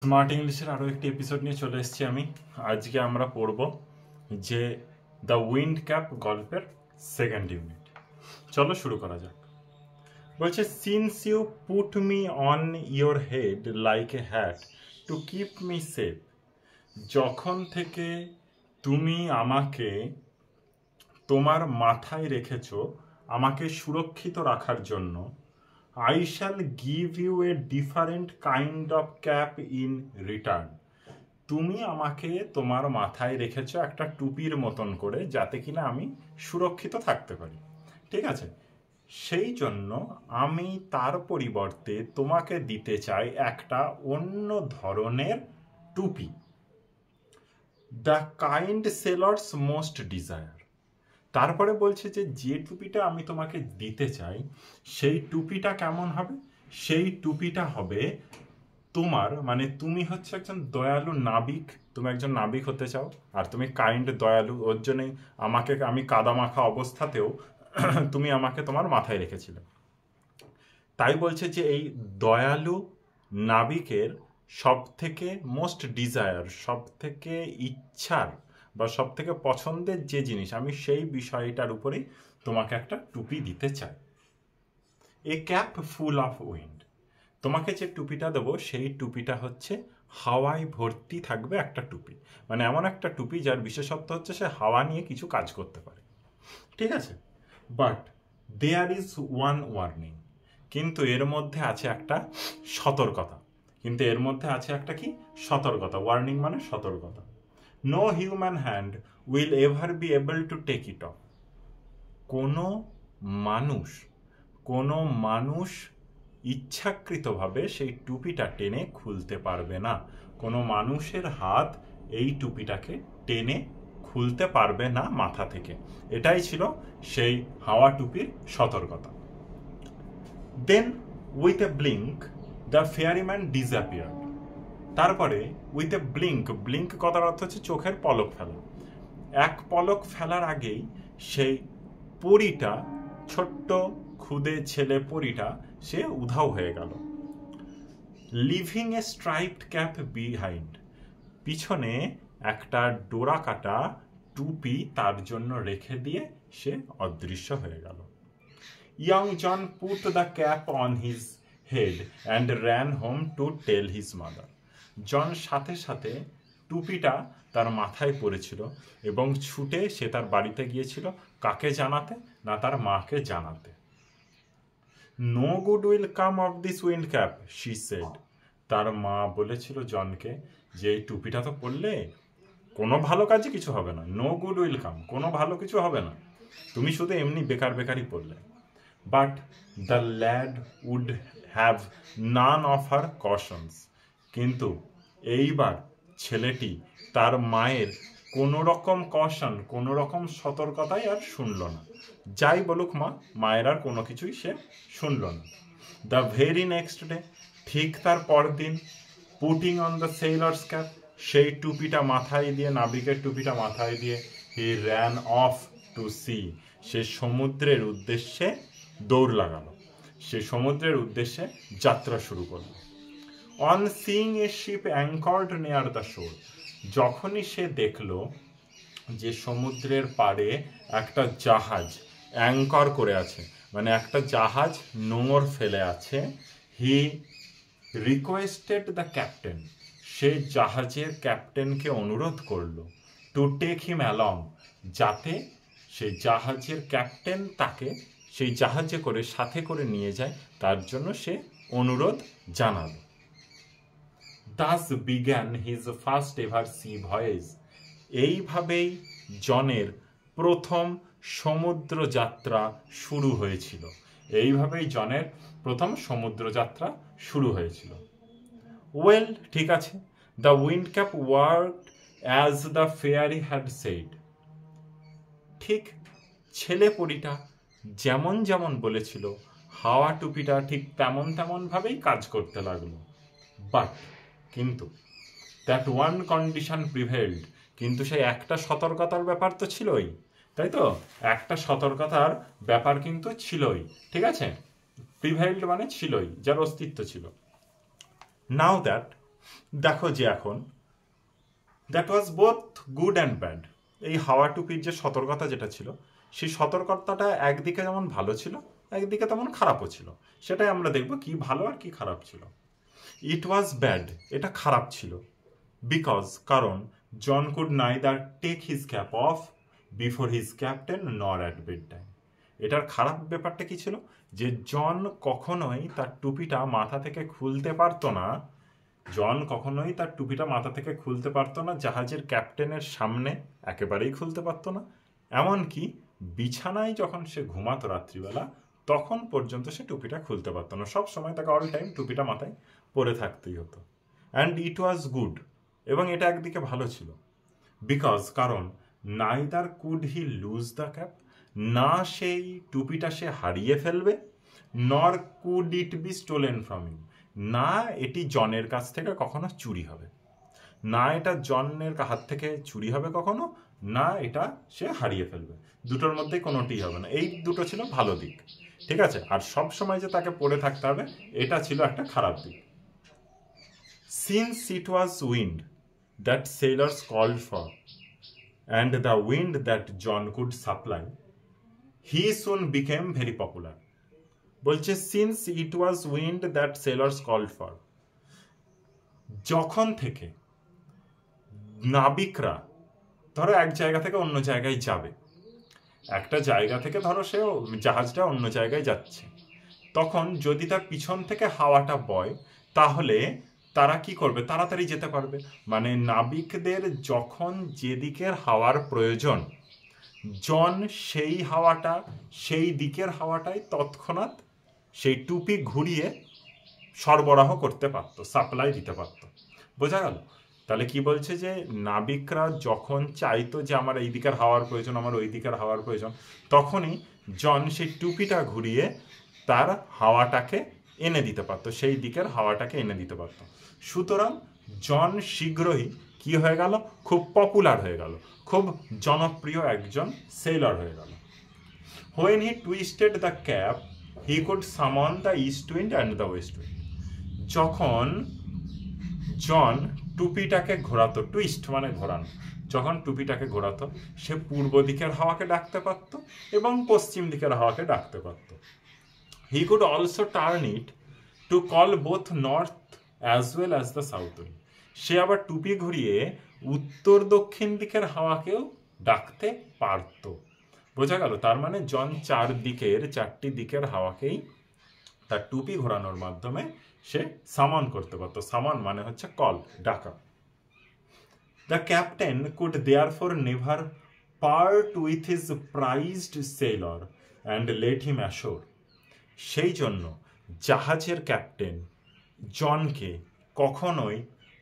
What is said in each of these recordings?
Smart ইংলিশের আরও একটি এপিসোড নিয়ে চলে এসেছি আমি। আজকে আমরা পড়ব যে দ্য উইন্ড ক্যাপ গল্পের সেকেন্ড ইউনিট। চলো শুরু করা যাক। বলছে, since you put me on your head like a hat to keep me safe. যখন থেকে তুমি আমাকে তোমার মাথায় রেখেছ আমাকে সুরক্ষিত রাখার জন্য, I shall give you a different kind of cap in return. তুমি আমাকে তোমার মাথায় রেখেছো একটা টুপির মতন করে, যাতে কিনা আমি সুরক্ষিত থাকতে পারি। ঠিক আছে, সেই জন্য আমি তার পরিবর্তে তোমাকে দিতে চাই একটা অন্য ধরনের টুপি। The kind sailors most desire. তারপরে বলছে যে টুপিটা আমি তোমাকে দিতে চাই সেই টুপিটা কেমন হবে? সেই টুপিটা হবে তোমার, মানে তুমি হচ্ছে একজন দয়ালু নাবিক, তুমি একজন নাবিক হতে চাও, আর তুমি কাইন্ড দয়ালু, ওর জন্যই আমি কাদামাখা অবস্থাতেও তুমি আমাকে তোমার মাথায় রেখেছিলে। তাই বলছে যে এই দয়ালু নাবিকের সব থেকে মোস্ট ডিজায়ার, সব থেকে ইচ্ছার বা সব থেকে পছন্দের যে জিনিস, আমি সেই বিষয়টার উপরেই তোমাকে একটা টুপি দিতে চাই। A cap full of wind. তোমাকে যে টুপিটা দেবো সেই টুপিটা হচ্ছে হাওয়ায় ভর্তি থাকবে একটা টুপি, মানে এমন একটা টুপি যার বিশেষত্ব হচ্ছে সে হাওয়া নিয়ে কিছু কাজ করতে পারে। ঠিক আছে, but there is one warning. কিন্তু এর মধ্যে আছে একটা সতর্কতা। কি সতর্কতা? ওয়ার্নিং মানে সতর্কতা। No human hand will ever be able to take it off. কোনো মানুষ ইচ্ছাকৃতভাবে সেই টুপিটা টেনে খুলতে পারবে না। কোনো মানুষের হাত এই টুপিটাকে টেনে খুলতে পারবে না মাথা থেকে। এটাই ছিল সেই হাওয়া টুপির সতর্কতা। Then with a blink the fairyman disappeared. তারপরে উইথ এ ব্লিঙ্ক কথার অর্থ হচ্ছে চোখের পলক ফেলা। এক পলক ফেলার আগেই সেই পরীটা, ছোট্ট খুদে ছেলে পরীটা, সে উধাও হয়ে গেল। লিভিং এ স্ট্রাইপড ক্যাপ বিহাইন্ড। পিছনে একটা ডোরা কাটা টুপি তার জন্য রেখে দিয়ে সে অদৃশ্য হয়ে গেল। Young John put the cap on his head and ran home to tell his mother. John সাথে সাথে টুপিটা তার মাথায় পড়েছিল এবং ছুটে সে তার বাড়িতে গিয়েছিল। কাকে জানাতে? না, তার মাকে জানাতে। No good will come of this wind cap, she said. তার মা বলেছিল জনকে যে এই টুপিটা তো পরলে কোনো ভালো কাজে কিছু হবে না। নো গুড উইল কাম, কোনো ভালো কিছু হবে না, তুমি শুধু এমনি বেকারই পড়লে। But the lad would have none of her cautions. কিন্তু এইবার ছেলেটি তার মায়ের কোনো রকম কশন, কোনো রকম সতর্কতাই আর শুনল না। যাই বলুক মায়ের আর কোনো কিছুই সে শুনল না। দ্য ভেরি নেক্সট ডে, ঠিক তার পরদিন, putting on the sailor's cap, সেই টুপিটা মাথায় দিয়ে, নাবিকের টুপিটা মাথায় দিয়ে, he ran off to sea, সে সমুদ্রের উদ্দেশ্যে দৌড় লাগালো, সে সমুদ্রের উদ্দেশ্যে যাত্রা শুরু করলো। On seeing a ship anchored near the শোর, যখনই সে দেখল যে সমুদ্রের পাড়ে একটা জাহাজ অ্যাঙ্কর করে আছে, মানে একটা জাহাজ নোঙর ফেলে আছে, হি রিকোয়েস্টেড দ্য ক্যাপ্টেন, সে জাহাজের ক্যাপ্টেনকে অনুরোধ করলো, টু টেক হিম অ্যালং, যাতে সেই জাহাজের ক্যাপ্টেন তাকে সেই জাহাজে করে সাথে করে নিয়ে যায়, তার জন্য সে অনুরোধ জানালো। Thus began his first ever sea voyage. এইভাবেই জনের প্রথম সমুদ্র যাত্রা শুরু হয়েছিল। ওয়েল, ঠিক আছে। The wind cap worked as the fairy had said. ঠিক ছেলে পরীটা যেমন যেমন বলেছিল, হাওয়া টুপিটা ঠিক তেমন ভাবেই কাজ করতে লাগলো। বাট, কিন্তু দ্যাট ওয়ান কন্ডিশন প্রিভেইলড, কিন্তু সেই একটা সতর্কতার ব্যাপার তো ছিলই, তাই তো? একটা সতর্কতার ব্যাপার কিন্তু ছিলই, ঠিক আছে? প্রিভেইলড মানে ছিলই, যার অস্তিত্ব ছিল। নাও দ্যাট দেখো যে এখন that was both good and bad. এই হাওয়া টুপির যে সতর্কতা যেটা ছিল, সেই সতর্কতাটা একদিকে যেমন ভালো ছিল, একদিকে তেমন খারাপও ছিল। সেটাই আমরা দেখব কি ভালো আর কি খারাপ ছিল। ইট ওয়াজ ব্যাড, এটা খারাপ ছিল। বিকজ, কারণ John could neither take his cap off before his captain nor at bed time. এটার খারাপ ব্যাপারটা কি ছিল, যে জন কখনোই তার টুপিটা মাথা থেকে খুলতে পারতো না। জন কখনোই তার টুপিটা মাথা থেকে খুলতে পারতো না জাহাজের ক্যাপ্টেনের সামনে, একেবারেই খুলতে পারতো না। এমনকি বিছানায় যখন সে ঘুমাতো রাত্রিবেলা, তখন পর্যন্ত সে টুপিটা খুলতে পারতো না। সব সময় তাকে অল টাইম টুপিটা মাথায় পরে থাকতেই হতো। অ্যান্ড ইট ওয়াজ গুড, এবং এটা একদিকে ভালো ছিল। বিকজ, কারণ neither could he lose the cap, না সেই টুপিটা সে হারিয়ে ফেলবে, nor could it be stolen from him, না এটি জনের কাছ থেকে কখনো চুরি হবে। না এটা জনের হাত থেকে চুরি হবে কখনো, না এটা সে হারিয়ে ফেলবে। দুটোর মধ্যে কোনোটি হবে না। এই দুটো ছিল ভালো দিক, ঠিক আছে। আর সব সময় যে তাকে পড়ে থাকতে হবে, এটা ছিল একটা খারাপ দিক। Since it was wind that sailors called for and the wind that John could supply, he soon became very popular. বলছে since it was wind that sailors called for, যখন থেকে নাবিকরা ধরো এক জায়গা থেকে অন্য জায়গায় যাবে, একটা জায়গা থেকে ধরো সে জাহাজটা অন্য জায়গায় যাচ্ছে, তখন যদি তার পিছন থেকে হাওয়াটা বয়, তাহলে তারা কি করবে, তাড়াতাড়ি যেতে পারবে। মানে নাবিকদের যখন যেদিকের হাওয়ার প্রয়োজন, জন সেই দিকের হাওয়াটাই তৎক্ষণাৎ সেই টুপি ঘুরিয়ে সরবরাহ করতে পারত, সাপ্লাই দিতে পারত। বোঝা গেল? তাহলে কি বলছে, যে নাবিকরা যখন চাইতো যে আমার এই দিকের হাওয়ার প্রয়োজন, আমার ওই দিকের হাওয়ার প্রয়োজন, তখনই জন সেই টুপিটা ঘুরিয়ে তার হাওয়াটাকে এনে দিতে পারতো, সেই দিকের হাওয়াটাকে এনে দিতে পারতো। সুতরাং জন শীঘ্রই কি হয়ে গেল, খুব পপুলার হয়ে গেল, খুব জনপ্রিয় একজন সেলর হয়ে গেল। When he twisted the cap, he could summon the east wind and the west wind. যখন জন টুপিটাকে ঘোরাতো, টুইস্ট মানে ঘোরানো, যখন টুপিটাকে ঘোরাতো, সে পূর্ব দিকের হাওয়াকে ডাকতে পারত এবং পশ্চিম দিকের হাওয়াকে ডাকতে পারত। He could also turn it to call both north as well as the south wind. সে আবার টুপি ঘুরিয়ে উত্তর দক্ষিণ দিকের হাওয়াকেও ডাকতে পারত। বোঝা গেল? তার মানে জন চারটি দিকের হাওয়াকেই তার টুপি ঘোরানোর মাধ্যমে সে সামন করতে পারত। সামন মানে হচ্ছে কল, ডাকা। The captain could therefore never part with his prized sailor and let him ashore. সেই জন্য জাহাজের ক্যাপ্টেন জনকে কখনোই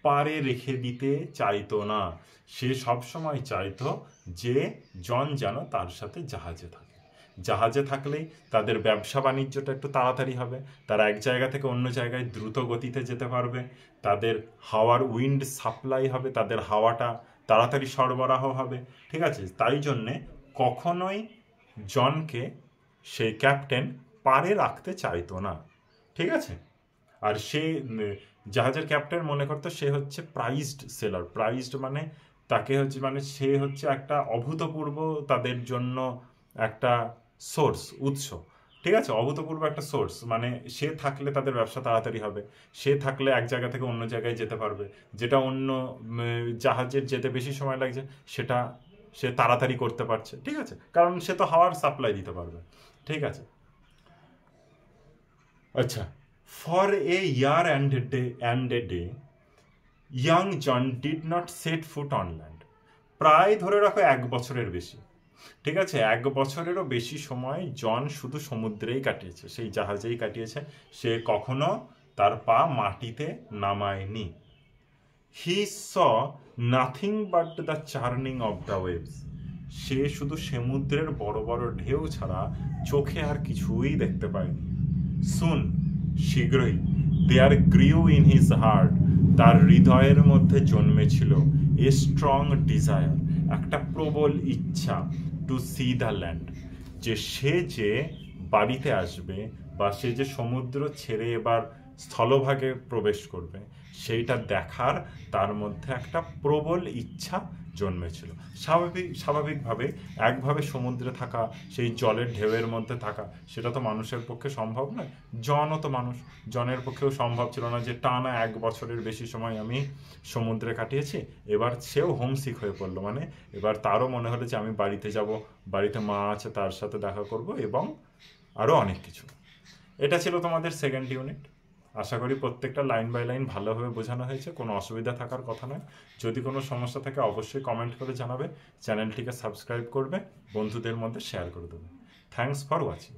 পারে রেখে দিতে চাইতো না। সে সবসময় চাইতো যে জন যেন তার সাথে জাহাজে থাকে। জাহাজে থাকলেই তাদের ব্যবসা বাণিজ্যটা একটু তাড়াতাড়ি হবে, তারা এক জায়গা থেকে অন্য জায়গায় দ্রুত গতিতে যেতে পারবে, তাদের হাওয়ার উইন্ড সাপ্লাই হবে, তাদের হাওয়াটা তাড়াতাড়ি সরবরাহ হবে, ঠিক আছে। তাই জন্যে কখনোই জনকে সেই ক্যাপ্টেন পারে রাখতে চাইতো না, ঠিক আছে। আর সে জাহাজের ক্যাপ্টেন মনে করতো সে হচ্ছে প্রাইজড সেলার। প্রাইজড মানে তাকে হচ্ছে, মানে সে হচ্ছে একটা অভূতপূর্ব তাদের জন্য একটা সোর্স, উৎস, ঠিক আছে, অভূতপূর্ব একটা সোর্স। মানে সে থাকলে তাদের ব্যবসা তাড়াতাড়ি হবে, সে থাকলে এক জায়গা থেকে অন্য জায়গায় যেতে পারবে, যেটা অন্য জাহাজের যেতে বেশি সময় লাগছে সেটা সে তাড়াতাড়ি করতে পারছে, ঠিক আছে, কারণ সে তো হাওয়ার সাপ্লাই দিতে পারবে, ঠিক আছে। আচ্ছা, for a year and a day young John did not set foot on land. প্রায় ধরে রাখো 1 বছরের বেশি, ঠিক আছে, 1 বছরেরও বেশি সময় জন শুধু সমুদ্রেই কাটিয়েছে, সেই জাহাজেই কাটিয়েছে, সে কখনো তার পা মাটিতে নামায়নি। He saw nothing but the churning of the waves. সে শুধু সমুদ্রের বড় বড় ঢেউ ছাড়া চোখে আর কিছুই দেখতে পায়নি। সুন, শীঘ্রই, দেয়ার গ্রিউ ইন হিজ হার্ট, তার হৃদয়ের মধ্যে জন্মেছিল এ স্ট্রং ডিজায়ার, একটা প্রবল ইচ্ছা, টু সি দ্য ল্যান্ড, যে সে যে বাড়িতে আসবে, বা সে যে সমুদ্র ছেড়ে এবার স্থলভাগে প্রবেশ করবে, সেইটা দেখার তার মধ্যে একটা প্রবল ইচ্ছা জন্মেছিল। স্বাভাবিকভাবে একভাবে সমুদ্রে থাকা, সেই জলের ঢেউয়ের মধ্যে থাকা, সেটা তো মানুষের পক্ষে সম্ভব নয়। জনও তো মানুষ, জনের পক্ষেও সম্ভব ছিল না যে টানা 1 বছরের বেশি সময় আমি সমুদ্রে কাটিয়েছি, এবার সেও হোমসিক হয়ে পড়লো। মানে এবার তারও মনে হলো যে আমি বাড়িতে যাব, বাড়িতে মা আছে, তার সাথে দেখা করব, এবং আরও অনেক কিছু। এটা ছিল তোমাদের সেকেন্ড ইউনিট। আশা করি প্রত্যেকটা লাইন বাই লাইন ভালোভাবে বোঝানো হয়েছে, কোনো অসুবিধা থাকার কথা নয়। যদি কোনো সমস্যা থাকে অবশ্যই কমেন্ট করে জানাবে, চ্যানেলটিকে সাবস্ক্রাইব করবে, বন্ধুদের মধ্যে শেয়ার করে দেবে। Thanks for watching.